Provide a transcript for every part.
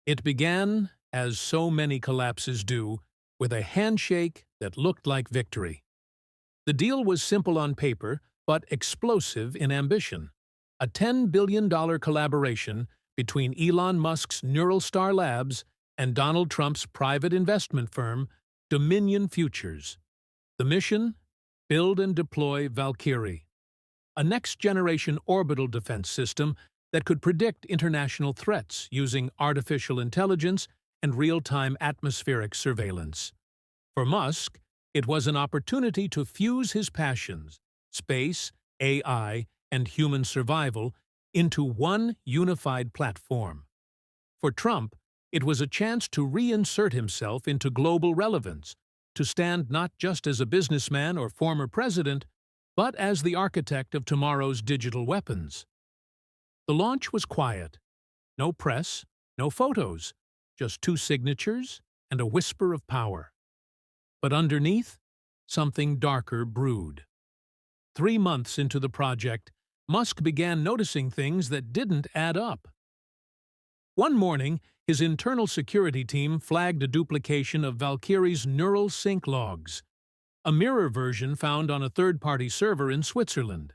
It began, as so many collapses do, with a handshake that looked like victory. The deal was simple on paper, but explosive in ambition. A $10 billion collaboration between Elon Musk's Neural Star Labs and Donald Trump's private investment firm, Dominion Futures. The mission? Build and deploy VALKYRIE, a next-generation orbital defense system that could predict international threats using artificial intelligence and real-time atmospheric surveillance. For Musk, it was an opportunity to fuse his passions, space, AI, and human survival, into one unified platform. For Trump, it was a chance to reinsert himself into global relevance, to stand not just as a businessman or former president, but as the architect of tomorrow's digital weapons. The launch was quiet. No press, no photos, just two signatures and a whisper of power. But underneath, something darker brewed. 3 months into the project, Musk began noticing things that didn't add up. One morning, his internal security team flagged a duplication of VALKYRIE's neural sync logs, a mirror version found on a third-party server in Switzerland.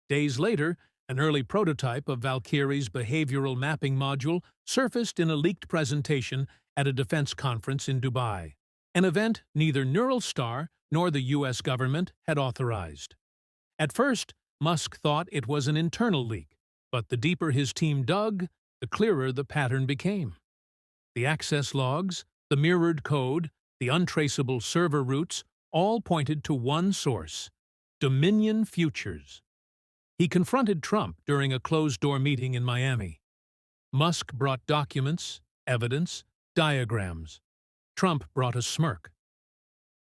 Days later, an early prototype of VALKYRIE's behavioral mapping module surfaced in a leaked presentation at a defense conference in Dubai, an event neither Neural Star nor the U.S. government had authorized. At first, Musk thought it was an internal leak, but the deeper his team dug, the clearer the pattern became. The access logs, the mirrored code, the untraceable server routes all pointed to one source: Dominion Futures. He confronted Trump during a closed-door meeting in Miami. Musk brought documents, evidence, diagrams. Trump brought a smirk.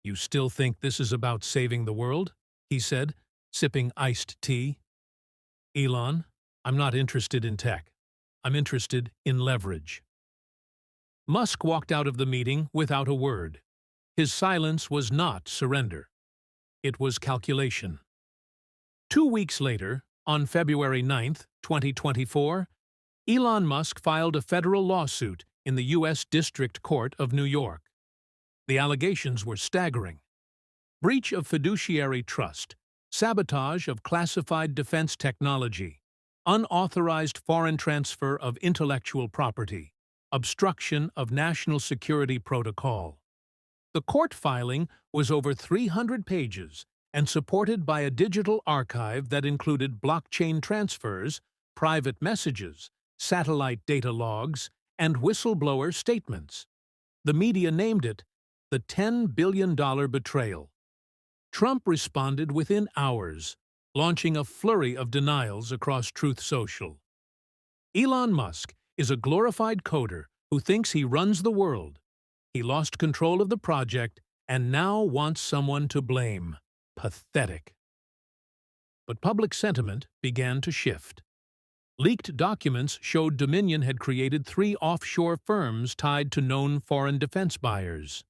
"You still think this is about saving the world?" he said, sipping iced tea. "Elon, I'm not interested in tech. I'm interested in leverage." Musk walked out of the meeting without a word. His silence was not surrender. It was calculation. 2 weeks later, on February 9, 2024, Elon Musk filed a federal lawsuit in the U.S. District Court of New York. The allegations were staggering: breach of fiduciary trust, sabotage of classified defense technology, unauthorized foreign transfer of intellectual property, obstruction of national security protocol. The court filing was over 300 pages and supported by a digital archive that included blockchain transfers, private messages, satellite data logs, and whistleblower statements. The media named it the $10 billion betrayal. Trump responded within hours, launching a flurry of denials across Truth Social. Elon Musk is a glorified coder who thinks he runs the world. He lost control of the project and now wants someone to blame. Pathetic. But public sentiment began to shift. Leaked documents showed Dominion had created 3 offshore firms tied to known foreign defense buyers.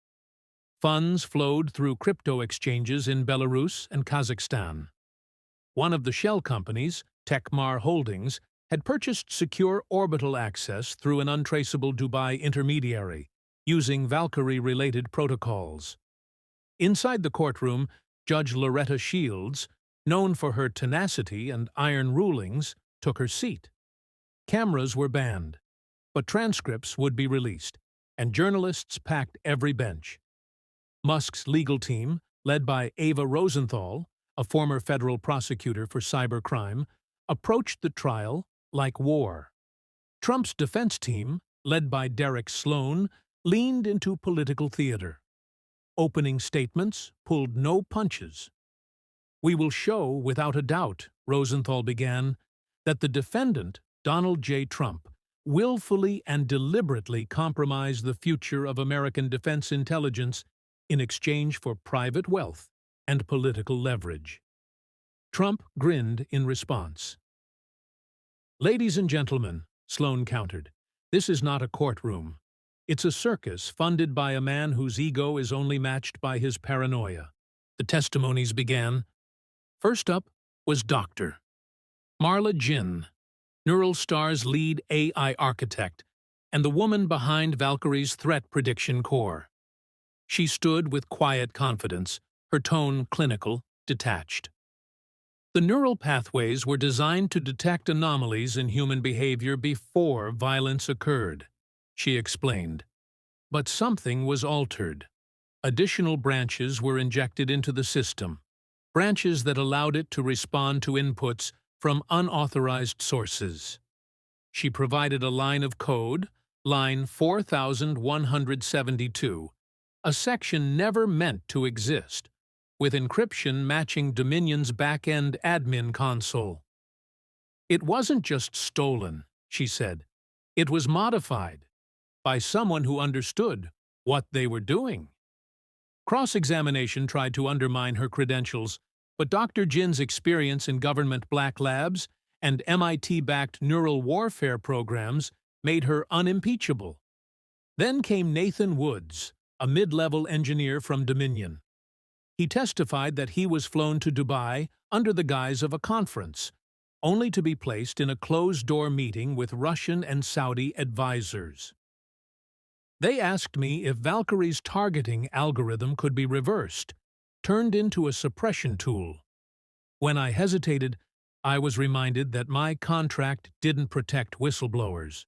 Funds flowed through crypto exchanges in Belarus and Kazakhstan. One of the shell companies, Techmar Holdings, had purchased secure orbital access through an untraceable Dubai intermediary, using VALKYRIE-related protocols. Inside the courtroom, Judge Loretta Shields, known for her tenacity and iron rulings, took her seat. Cameras were banned, but transcripts would be released, and journalists packed every bench. Musk's legal team, led by Ava Rosenthal, a former federal prosecutor for cybercrime, approached the trial like war. Trump's defense team, led by Derek Sloan, leaned into political theater. Opening statements pulled no punches. "We will show, without a doubt," Rosenthal began, "that the defendant, Donald J. Trump, willfully and deliberately compromised the future of American defense intelligence in exchange for private wealth and political leverage." Trump grinned in response. "Ladies and gentlemen," Sloan countered, "this is not a courtroom. It's a circus funded by a man whose ego is only matched by his paranoia." The testimonies began. First up was Dr. Marla Jin, Neural Star's lead AI architect and the woman behind Valkyrie's threat prediction core. She stood with quiet confidence, her tone clinical, detached. The neural pathways were designed to detect anomalies in human behavior before violence occurred, she explained. But something was altered. Additional branches were injected into the system, branches that allowed it to respond to inputs from unauthorized sources. She provided a line of code, line 4172, a section never meant to exist, with encryption matching Dominion's back-end admin console. It wasn't just stolen, she said. It was modified by someone who understood what they were doing. Cross-examination tried to undermine her credentials, but Dr. Jin's experience in government black labs and MIT-backed neural warfare programs made her unimpeachable. Then came Nathan Woods, a mid-level engineer from Dominion. He testified that he was flown to Dubai under the guise of a conference, only to be placed in a closed-door meeting with Russian and Saudi advisors. They asked me if Valkyrie's targeting algorithm could be reversed, turned into a suppression tool. When I hesitated, I was reminded that my contract didn't protect whistleblowers.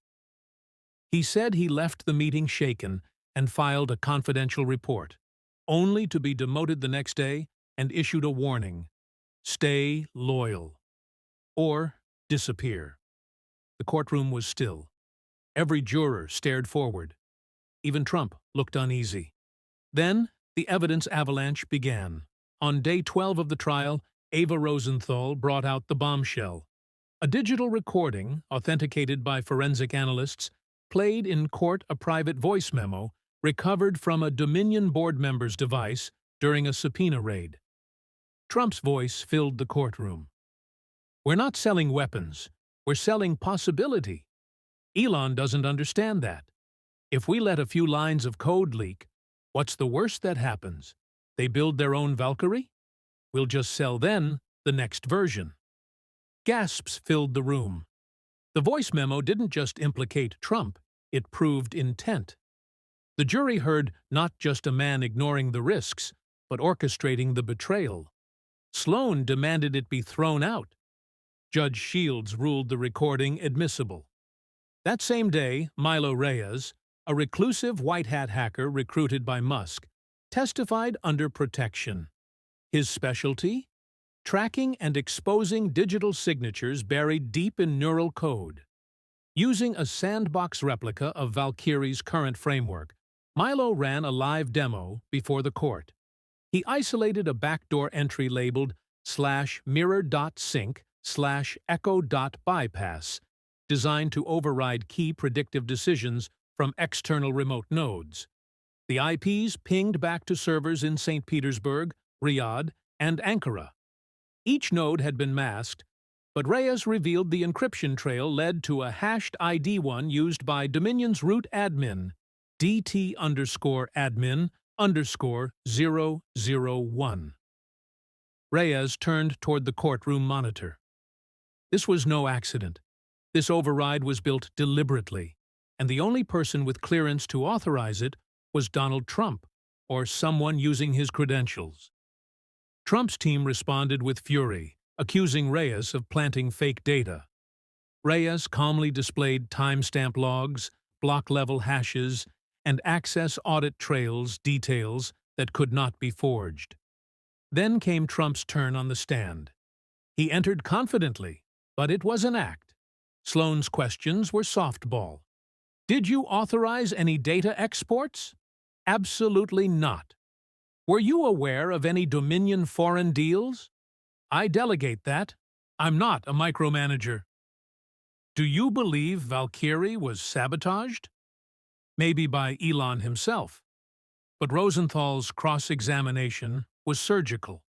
He said he left the meeting shaken and filed a confidential report, only to be demoted the next day and issued a warning: stay loyal, or disappear. The courtroom was still. Every juror stared forward. Even Trump looked uneasy. Then, the evidence avalanche began. On day 12 of the trial, Ava Rosenthal brought out the bombshell. A digital recording, authenticated by forensic analysts, played in court a private voice memo recovered from a Dominion board member's device during a subpoena raid. Trump's voice filled the courtroom. "We're not selling weapons. We're selling possibility. Elon doesn't understand that. If we let a few lines of code leak, what's the worst that happens? They build their own Valkyrie? We'll just sell then the next version." Gasps filled the room. The voice memo didn't just implicate Trump, it proved intent. The jury heard not just a man ignoring the risks, but orchestrating the betrayal. Sloan demanded it be thrown out. Judge Shields ruled the recording admissible. That same day, Milo Reyes, a reclusive white-hat hacker recruited by Musk, testified under protection. His specialty? Tracking and exposing digital signatures buried deep in neural code. Using a sandbox replica of Valkyrie's current framework, Milo ran a live demo before the court. He isolated a backdoor entry labeled /mirror.sync/echo.bypass, designed to override key predictive decisions from external remote nodes. The IPs pinged back to servers in St. Petersburg, Riyadh, and Ankara. Each node had been masked, but Reyes revealed the encryption trail led to a hashed ID1 used by Dominion's root admin, DT_admin_001. Reyes turned toward the courtroom monitor. This was no accident. This override was built deliberately, and the only person with clearance to authorize it was Donald Trump, or someone using his credentials. Trump's team responded with fury, accusing Reyes of planting fake data. Reyes calmly displayed timestamp logs, block-level hashes, and access audit trails details that could not be forged. Then came Trump's turn on the stand. He entered confidently, but it was an act. Sloan's questions were softball. "Did you authorize any data exports?" "Absolutely not." "Were you aware of any Dominion foreign deals?" "I delegate that. I'm not a micromanager." "Do you believe Valkyrie was sabotaged?" Maybe by Elon himself. But Rosenthal's cross-examination was surgical.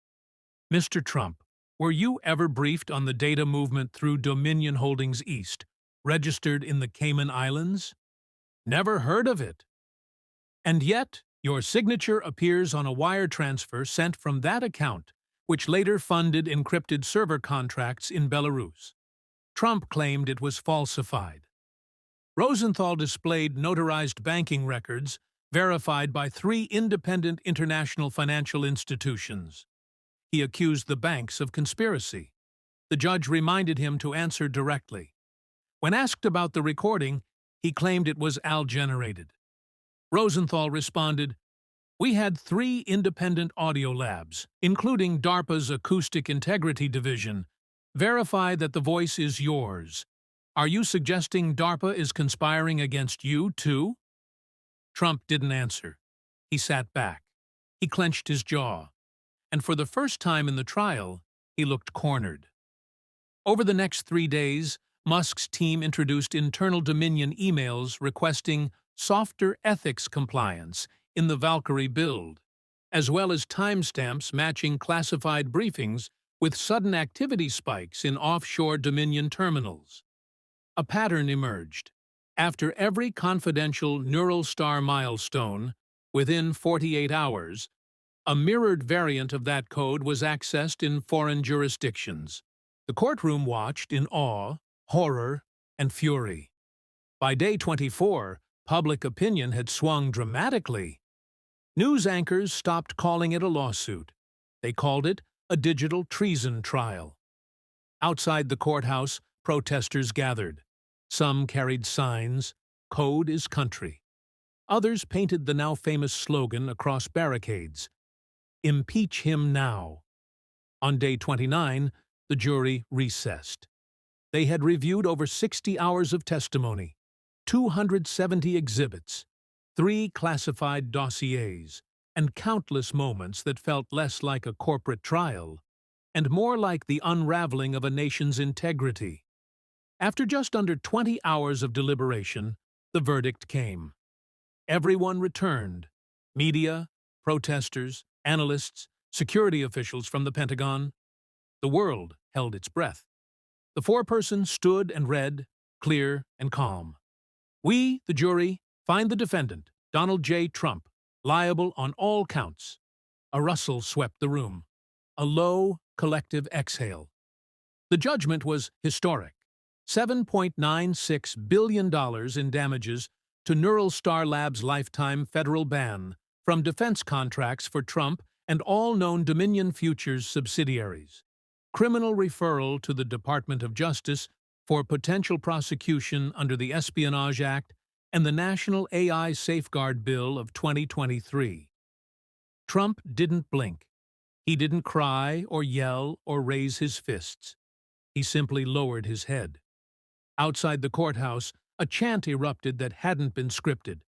"Mr. Trump, were you ever briefed on the data movement through Dominion Holdings East, registered in the Cayman Islands?" "Never heard of it." "And yet, your signature appears on a wire transfer sent from that account, which later funded encrypted server contracts in Belarus." Trump claimed it was falsified. Rosenthal displayed notarized banking records verified by 3 independent international financial institutions. He accused the banks of conspiracy. The judge reminded him to answer directly. When asked about the recording, he claimed it was AI-generated. Rosenthal responded, "We had 3 independent audio labs, including DARPA's Acoustic Integrity Division, verify that the voice is yours. Are you suggesting DARPA is conspiring against you, too?" Trump didn't answer. He sat back. He clenched his jaw. And for the first time in the trial, he looked cornered. Over the next 3 days, Musk's team introduced internal Dominion emails requesting softer ethics compliance in the VALKYRIE build, as well as timestamps matching classified briefings with sudden activity spikes in offshore Dominion terminals. A pattern emerged. After every confidential neural star milestone, within 48 hours, a mirrored variant of that code was accessed in foreign jurisdictions. The courtroom watched in awe, horror, and fury. By day 24, public opinion had swung dramatically. News anchors stopped calling it a lawsuit. They called it a digital treason trial. Outside the courthouse, protesters gathered. Some carried signs, "Code is country." Others painted the now famous slogan across barricades, "Impeach him now." On day 29, the jury recessed. They had reviewed over 60 hours of testimony, 270 exhibits, 3 classified dossiers, and countless moments that felt less like a corporate trial and more like the unraveling of a nation's integrity. After just under 20 hours of deliberation, the verdict came. Everyone returned: media, protesters, analysts, security officials from the Pentagon. The world held its breath. The foreperson stood and read, clear and calm. "We, the jury, find the defendant, Donald J. Trump, liable on all counts." A rustle swept the room. A low, collective exhale. The judgment was historic. $7.96 billion in damages to Neural Star Labs' lifetime federal ban from defense contracts for Trump and all known Dominion Futures subsidiaries. Criminal referral to the Department of Justice for potential prosecution under the Espionage Act and the National AI Safeguard Bill of 2023. Trump didn't blink. He didn't cry or yell or raise his fists. He simply lowered his head. Outside the courthouse, a chant erupted that hadn't been scripted.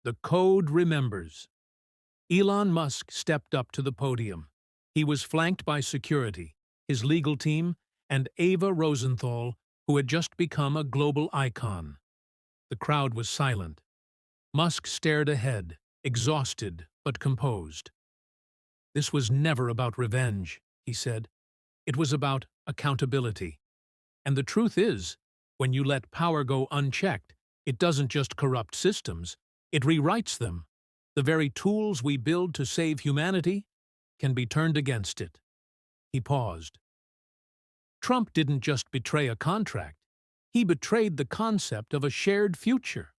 "The code remembers." Elon Musk stepped up to the podium. He was flanked by security, his legal team, and Ava Rosenthal, who had just become a global icon. The crowd was silent. Musk stared ahead, exhausted but composed. "This was never about revenge," he said. "It was about accountability. And the truth is, when you let power go unchecked, it doesn't just corrupt systems, it rewrites them. The very tools we build to save humanity can be turned against it." He paused. Trump didn't just betray a contract, he betrayed the concept of a shared future.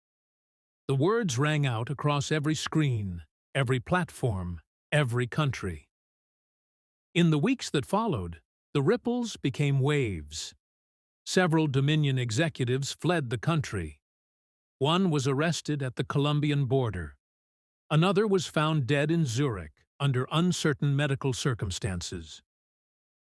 The words rang out across every screen, every platform, every country. In the weeks that followed, the ripples became waves. Several Dominion executives fled the country. One was arrested at the Colombian border. Another was found dead in Zurich under uncertain medical circumstances.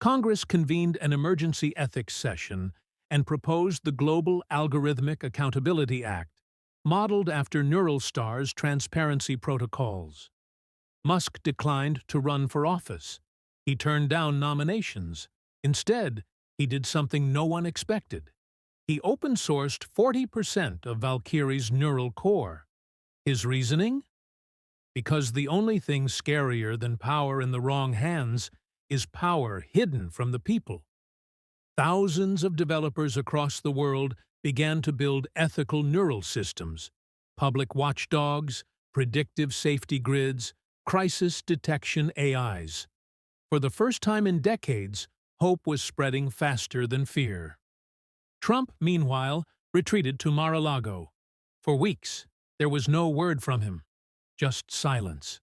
Congress convened an emergency ethics session and proposed the Global Algorithmic Accountability Act, modeled after Neural Star's transparency protocols. Musk declined to run for office. He turned down nominations. Instead, he did something no one expected. He open-sourced 40% of VALKYRIE's neural core. His reasoning? Because the only thing scarier than power in the wrong hands is power hidden from the people. Thousands of developers across the world began to build ethical neural systems, public watchdogs, predictive safety grids, crisis detection AIs. For the first time in decades, hope was spreading faster than fear. Trump, meanwhile, retreated to Mar-a-Lago. For weeks, there was no word from him, just silence.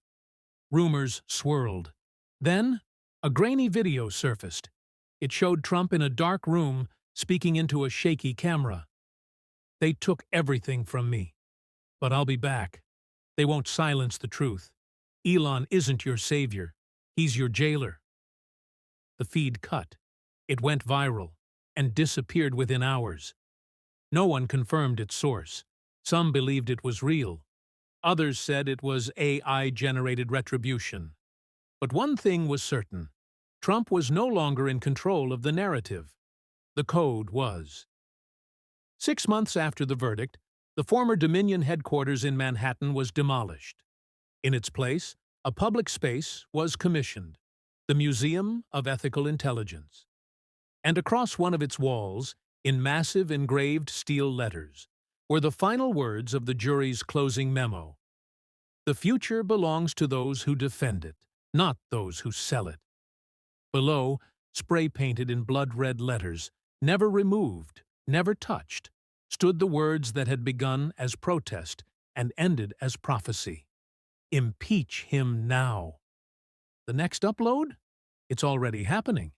Rumors swirled. Then, a grainy video surfaced. It showed Trump in a dark room speaking into a shaky camera. "They took everything from me, but I'll be back. They won't silence the truth. Elon isn't your savior. He's your jailer." The feed cut. It went viral and disappeared within hours. No one confirmed its source. Some believed it was real. Others said it was AI-generated retribution. But one thing was certain. Trump was no longer in control of the narrative. The code was. 6 months after the verdict, the former Dominion headquarters in Manhattan was demolished. In its place, a public space was commissioned, the Museum of Ethical Intelligence. And across one of its walls, in massive engraved steel letters, were the final words of the jury's closing memo. "The future belongs to those who defend it, not those who sell it." Below, spray-painted in blood-red letters, never removed, never touched, stood the words that had begun as protest and ended as prophecy. "Impeach him now." The next upload? It's already happening.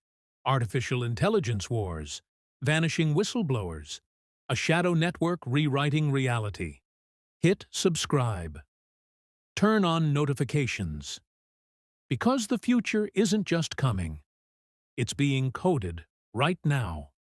Artificial intelligence wars, vanishing whistleblowers, a shadow network rewriting reality. Hit subscribe. Turn on notifications. Because the future isn't just coming. It's being coded right now.